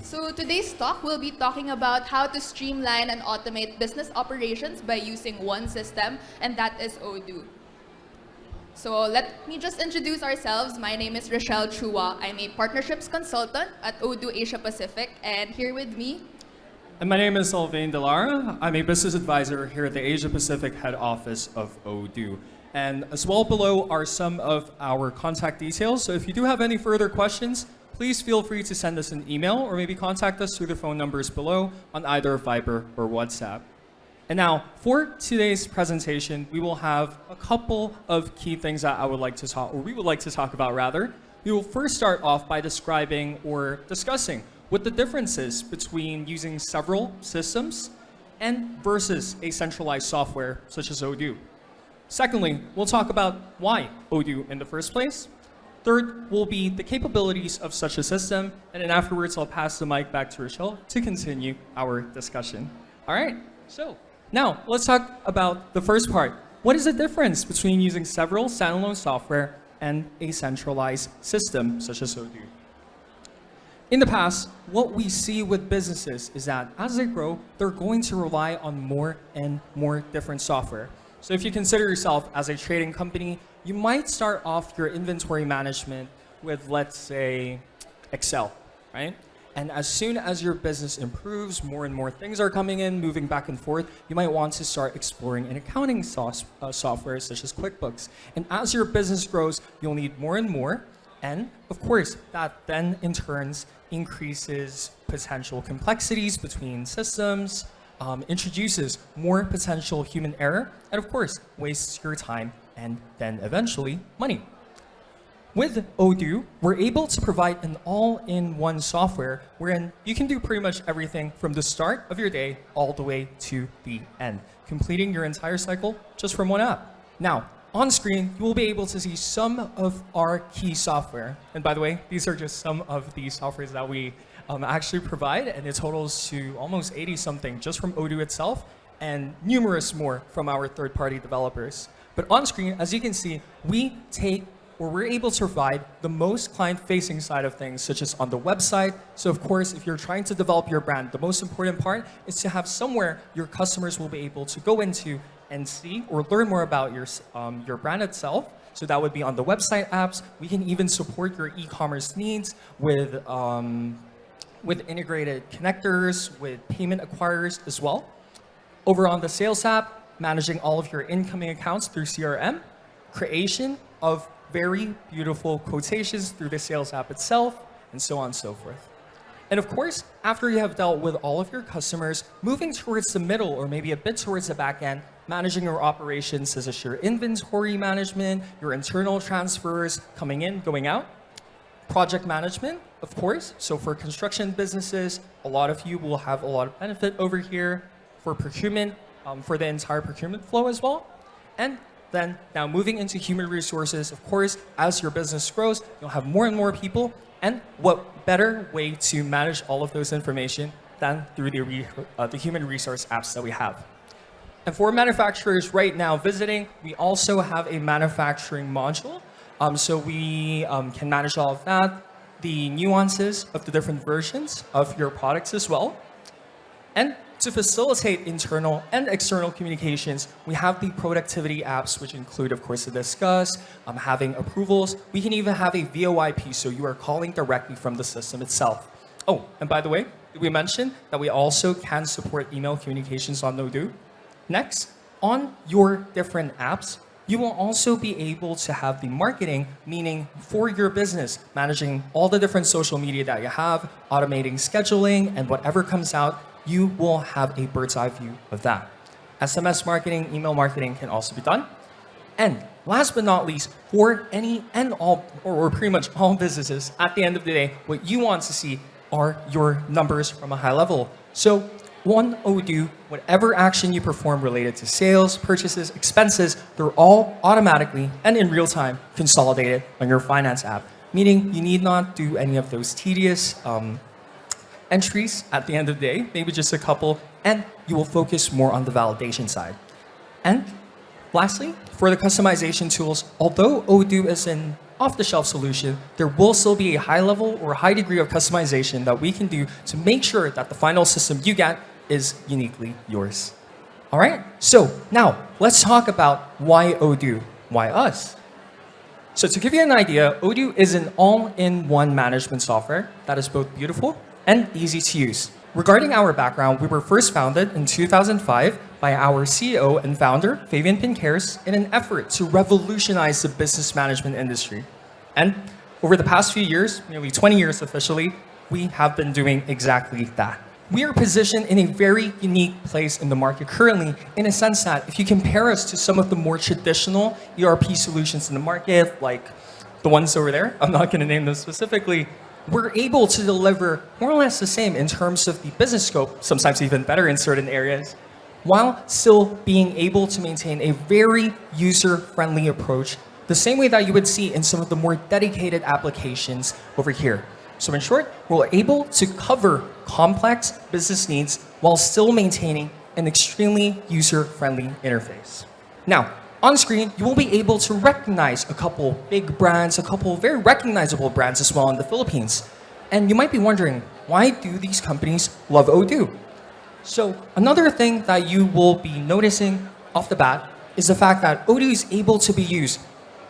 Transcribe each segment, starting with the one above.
So today's talk will be talking about how to streamline and automate business operations by using one system, and that is Odoo. So let me just introduce ourselves. My name is Richelle Chua. I'm a partnerships consultant at Odoo Asia Pacific, and here with me. And my name is Elvain de Lara. I'm a business advisor here at the Asia Pacific head office of Odoo. And as well below are some of our contact details. So if you do have any further questions, please feel free to send us an email or maybe contact us through the phone numbers below on either Viber or WhatsApp. And now, for today's presentation, we will have a couple of key things that we would like to talk about rather. We will first start off by describing or discussing what the difference is between using several systems and versus a centralized software such as Odoo. Secondly, we'll talk about why Odoo in the first place. Third will be the capabilities of such a system, and then afterwards I'll pass the mic back to Richelle to continue our discussion. All right, so now let's talk about the first part. What is the difference between using several standalone software and a centralized system such as Odoo? In the past, what we see with businesses is that as they grow, they're going to rely on more and more different software. So if you consider yourself as a trading company, you might start off your inventory management with, let's say, Excel, right? And as soon as your business improves, more and more things are coming in, moving back and forth, you might want to start exploring an accounting software such as QuickBooks. And as your business grows, you'll need more and more. And of course, that then in turns increases potential complexities between systems, introduces more potential human error, and of course, wastes your time and then eventually money. With Odoo, we're able to provide an all-in-one software wherein you can do pretty much everything from the start of your day all the way to the end, completing your entire cycle just from one app. Now, on screen, you will be able to see some of our key software. And by the way, these are just some of the softwares that we actually provide, and it totals to almost 80 something just from Odoo itself, and numerous more from our third-party developers. But on screen, as you can see, we're able to provide the most client-facing side of things, such as on the website. So of course, if you're trying to develop your brand, the most important part is to have somewhere your customers will be able to go into and see or learn more about your brand itself. So that would be on the website apps. We can even support your e-commerce needs with integrated connectors, with payment acquirers as well. Over on the sales app, managing all of your incoming accounts through CRM, creation of very beautiful quotations through the sales app itself, and so on and so forth. And of course, after you have dealt with all of your customers, moving towards the middle or maybe a bit towards the back end, managing your operations such as your inventory management, your internal transfers coming in, going out, project management, of course. So for construction businesses, a lot of you will have a lot of benefit over here. For procurement, for the entire procurement flow as well. And then now moving into human resources, of course, as your business grows, you'll have more and more people. And what better way to manage all of those information than through the human resource apps that we have. And for manufacturers right now visiting, we also have a manufacturing module. So we can manage all of that, the nuances of the different versions of your products as well. And to facilitate internal and external communications, we have the productivity apps, which include, of course, to discuss, having approvals. We can even have a VoIP, so you are calling directly from the system itself. Oh, and by the way, did we mention that we also can support email communications on Odoo? Next, on your different apps, you will also be able to have the marketing, meaning for your business, managing all the different social media that you have, automating scheduling, and whatever comes out, you will have a bird's eye view of that. SMS marketing, email marketing can also be done. And last but not least, for any and all, or pretty much all businesses, at the end of the day, what you want to see are your numbers from a high level. So on Odoo, whatever action you perform related to sales, purchases, expenses, they're all automatically and in real time consolidated on your finance app, meaning you need not do any of those tedious entries at the end of the day, maybe just a couple, and you will focus more on the validation side. And lastly, for the customization tools, although Odoo is an off-the-shelf solution, there will still be a high level or high degree of customization that we can do to make sure that the final system you get is uniquely yours. All right, so now let's talk about why Odoo, why us? So to give you an idea, Odoo is an all-in-one management software that is both beautiful and easy to use. Regarding our background, we were first founded in 2005 by our CEO and founder, Fabian Pincares, in an effort to revolutionize the business management industry. And over the past few years, nearly 20 years officially, we have been doing exactly that. We are positioned in a very unique place in the market currently, in a sense that if you compare us to some of the more traditional ERP solutions in the market, like the ones over there, I'm not going to name them specifically, we're able to deliver more or less the same in terms of the business scope, sometimes even better in certain areas, while still being able to maintain a very user-friendly approach, the same way that you would see in some of the more dedicated applications over here. So in short, we're able to cover complex business needs while still maintaining an extremely user-friendly interface. Now, on screen, you will be able to recognize a couple big brands, a couple very recognizable brands as well in the Philippines. And you might be wondering, why do these companies love Odoo? So another thing that you will be noticing off the bat is the fact that Odoo is able to be used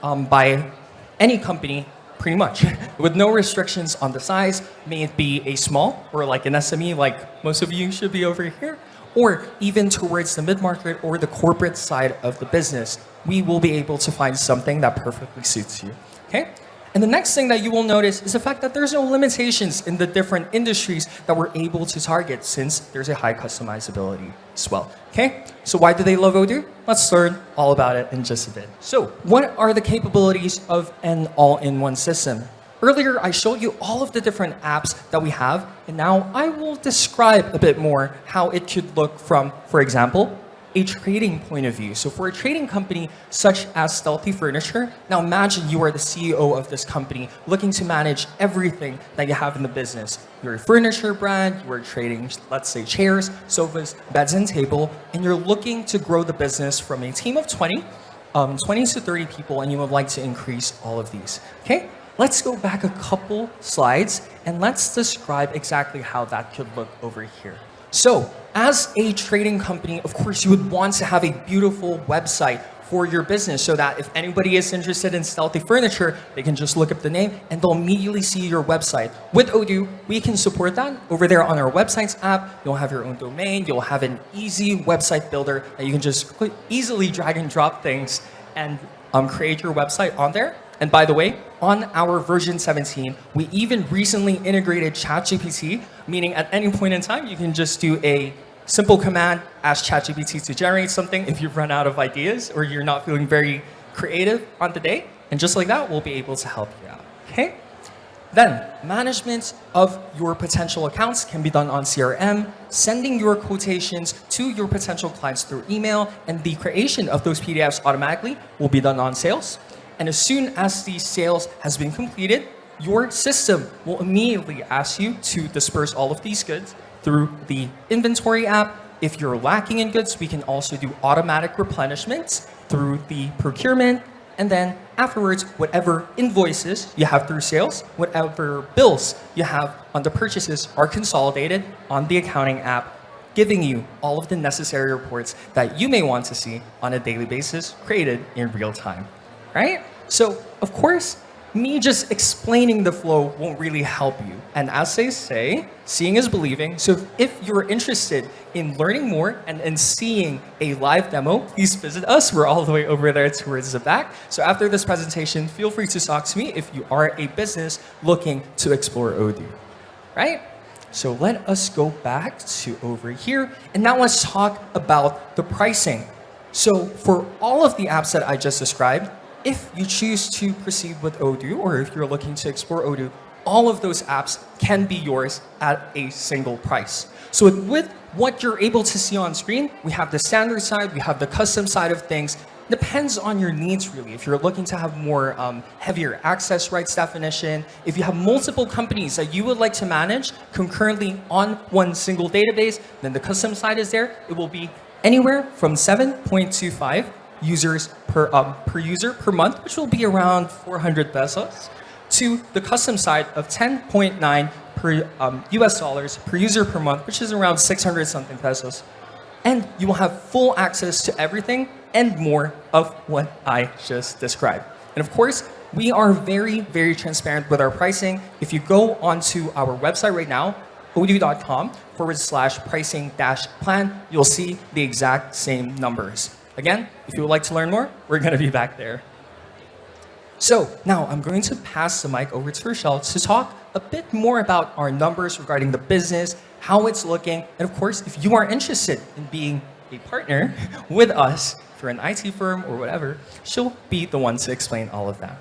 by any company pretty much, with no restrictions on the size, may it be a small or like an SME like most of you should be over here, or even towards the mid-market or the corporate side of the business, we will be able to find something that perfectly suits you, okay? And the next thing that you will notice is the fact that there's no limitations in the different industries that we're able to target since there's a high customizability as well, okay? So why do they love Odoo? Let's learn all about it in just a bit. So what are the capabilities of an all-in-one system? Earlier, I showed you all of the different apps that we have, and now I will describe a bit more how it could look from, for example, a trading point of view. So for a trading company such as Stealthy Furniture, now imagine you are the CEO of this company looking to manage everything that you have in the business. You're a furniture brand, you are trading, let's say, chairs, sofas, beds, and table, and you're looking to grow the business from a team of 20 to 30 people, and you would like to increase all of these, okay? Let's go back a couple slides, and let's describe exactly how that could look over here. So, as a trading company, of course, you would want to have a beautiful website for your business so that if anybody is interested in Stealthy Furniture, they can just look up the name and they'll immediately see your website. With Odoo, we can support that. Over there on our websites app, you'll have your own domain, you'll have an easy website builder that you can just easily drag and drop things and create your website on there. And by the way, on our version 17, we even recently integrated ChatGPT, meaning at any point in time, you can just do a simple command, ask ChatGPT to generate something if you've run out of ideas or you're not feeling very creative on the day. And just like that, we'll be able to help you out, okay? Then, management of your potential accounts can be done on CRM, sending your quotations to your potential clients through email, and the creation of those PDFs automatically will be done on sales. And as soon as the sales has been completed, your system will immediately ask you to disperse all of these goods through the inventory app. If you're lacking in goods, we can also do automatic replenishments through the procurement. And then afterwards, whatever invoices you have through sales, whatever bills you have on the purchases are consolidated on the accounting app, giving you all of the necessary reports that you may want to see on a daily basis, created in real time. Right? So, of course, me just explaining the flow won't really help you. And as they say, seeing is believing. So if you're interested in learning more and in seeing a live demo, please visit us. We're all the way over there towards the back. So after this presentation, feel free to talk to me if you are a business looking to explore Odoo. Right? So let us go back to over here. And now let's talk about the pricing. So for all of the apps that I just described, if you choose to proceed with Odoo, or if you're looking to explore Odoo, all of those apps can be yours at a single price. So with what you're able to see on screen, we have the standard side, we have the custom side of things. Depends on your needs, really. If you're looking to have more heavier access rights definition, if you have multiple companies that you would like to manage concurrently on one single database, then the custom side is there. It will be anywhere from 7.25 users per user per month, which will be around 400 pesos, to the custom side of 10.9 per US dollars per user per month, which is around 600 something pesos. And you will have full access to everything and more of what I just described. And of course, we are very, very transparent with our pricing. If you go onto our website right now, odoo.com/pricing-plan, you'll see the exact same numbers. Again, if you would like to learn more, we're going to be back there. So now I'm going to pass the mic over to Richelle to talk a bit more about our numbers regarding the business, how it's looking, and of course, if you are interested in being a partner with us for an IT firm or whatever, she'll be the one to explain all of that.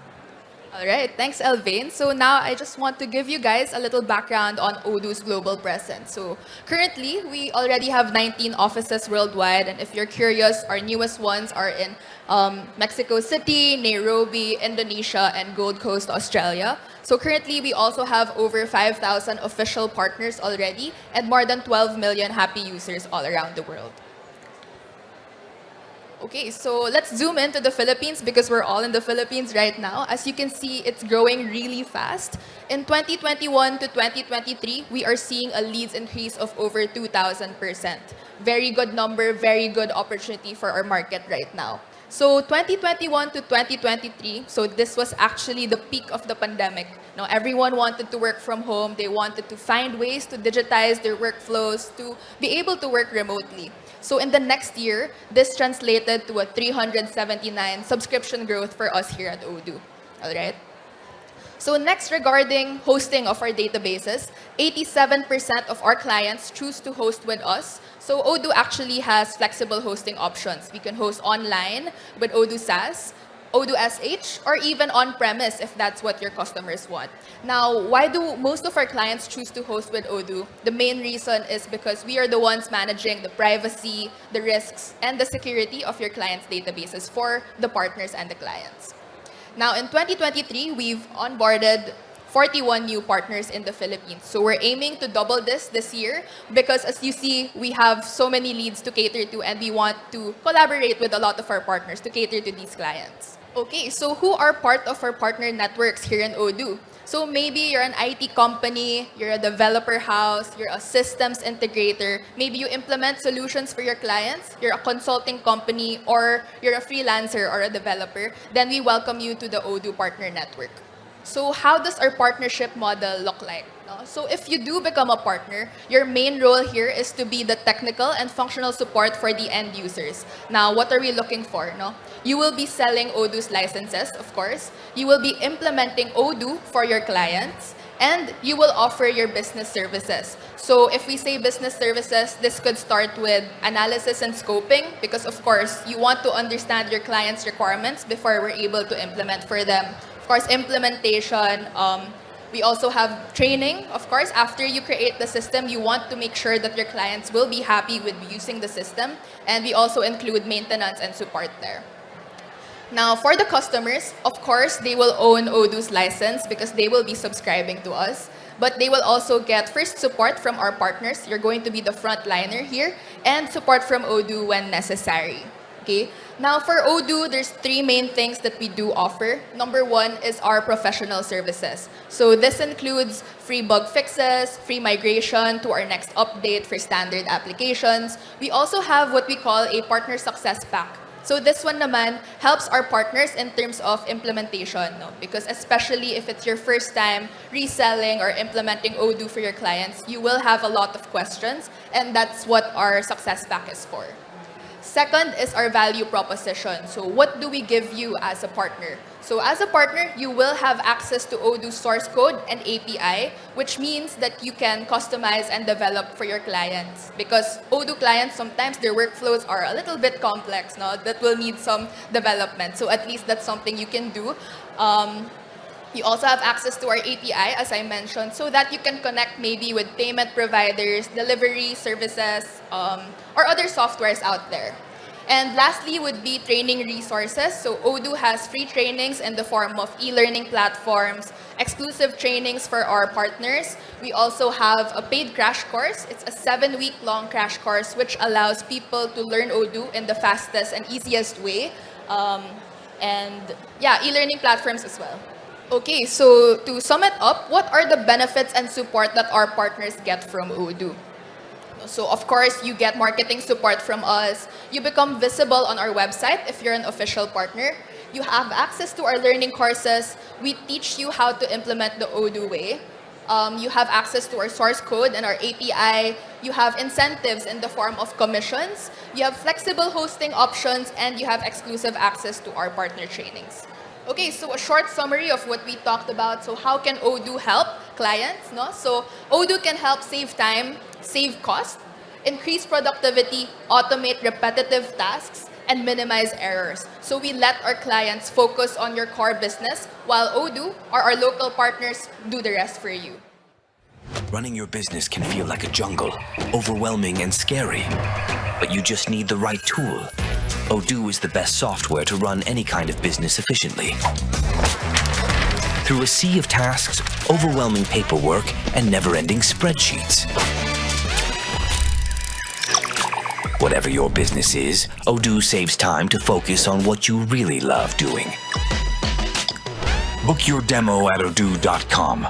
All right, thanks, Elvain. So now I just want to give you guys a little background on Odoo's global presence. So currently, we already have 19 offices worldwide, and if you're curious, our newest ones are in Mexico City, Nairobi, Indonesia, and Gold Coast, Australia. So currently, we also have over 5,000 official partners already, and more than 12 million happy users all around the world. Okay, so let's zoom into the Philippines because we're all in the Philippines right now. As you can see, it's growing really fast. In 2021 to 2023, we are seeing a leads increase of over 2,000%. Very good number, very good opportunity for our market right now. So 2021 to 2023, so this was actually the peak of the pandemic. Now, everyone wanted to work from home. They wanted to find ways to digitize their workflows, to be able to work remotely. So in the next year, this translated to a 379 subscription growth for us here at Odoo. All right? So next, regarding hosting of our databases, 87% of our clients choose to host with us. So Odoo actually has flexible hosting options. We can host online with Odoo SaaS, Odoo SH, or even on-premise if that's what your customers want. Now, why do most of our clients choose to host with Odoo? The main reason is because we are the ones managing the privacy, the risks, and the security of your clients' databases for the partners and the clients. Now, in 2023, we've onboarded 41 new partners in the Philippines. So we're aiming to double this year because, as you see, we have so many leads to cater to, and we want to collaborate with a lot of our partners to cater to these clients. Okay, so who are part of our partner networks here in Odoo? So maybe you're an IT company, you're a developer house, you're a systems integrator, maybe you implement solutions for your clients, you're a consulting company, or you're a freelancer or a developer, then we welcome you to the Odoo Partner Network. So how does our partnership model look like? So if you do become a partner, your main role here is to be the technical and functional support for the end users. Now, what are we looking for? You will be selling Odoo's licenses, of course. You will be implementing Odoo for your clients. And you will offer your business services. So if we say business services, this could start with analysis and scoping because, of course, you want to understand your clients' requirements before we're able to implement for them. Of course, implementation. We also have training. Of course, after you create the system, you want to make sure that your clients will be happy with using the system. And we also include maintenance and support there. Now, for the customers, of course, they will own Odoo's license because they will be subscribing to us. But they will also get first support from our partners. You're going to be the frontliner here. And support from Odoo when necessary. Okay. Now, for Odoo, there's three main things that we do offer. Number one is our professional services. So this includes free bug fixes, free migration to our next update for standard applications. We also have what we call a partner success pack. So this one naman helps our partners in terms of implementation, because especially if it's your first time reselling or implementing Odoo for your clients, you will have a lot of questions, and that's what our success pack is for. Second is our value proposition. So what do we give you as a partner? So as a partner, you will have access to Odoo source code and API, which means that you can customize and develop for your clients. Because Odoo clients, sometimes their workflows are a little bit complex, that will need some development. So at least that's something you can do. You also have access to our API, as I mentioned, so that you can connect maybe with payment providers, delivery services, or other softwares out there. And lastly would be training resources. So Odoo has free trainings in the form of e-learning platforms, exclusive trainings for our partners. We also have a paid crash course. It's a 7-week-long crash course which allows people to learn Odoo in the fastest and easiest way. E-learning platforms as well. Okay, so to sum it up, what are the benefits and support that our partners get from Odoo? So of course, you get marketing support from us. You become visible on our website if you're an official partner. You have access to our learning courses. We teach you how to implement the Odoo way. You have access to our source code and our API. You have incentives in the form of commissions. You have flexible hosting options, and you have exclusive access to our partner trainings. Okay, so a short summary of what we talked about. So how can Odoo help clients? No? So Odoo can help save time, save cost, increase productivity, automate repetitive tasks, and minimize errors. So we let our clients focus on your core business, while Odoo or our local partners do the rest for you. Running your business can feel like a jungle, overwhelming and scary. But you just need the right tool. Odoo is the best software to run any kind of business efficiently. Through a sea of tasks, overwhelming paperwork, and never-ending spreadsheets. Whatever your business is, Odoo saves time to focus on what you really love doing. Book your demo at odoo.com.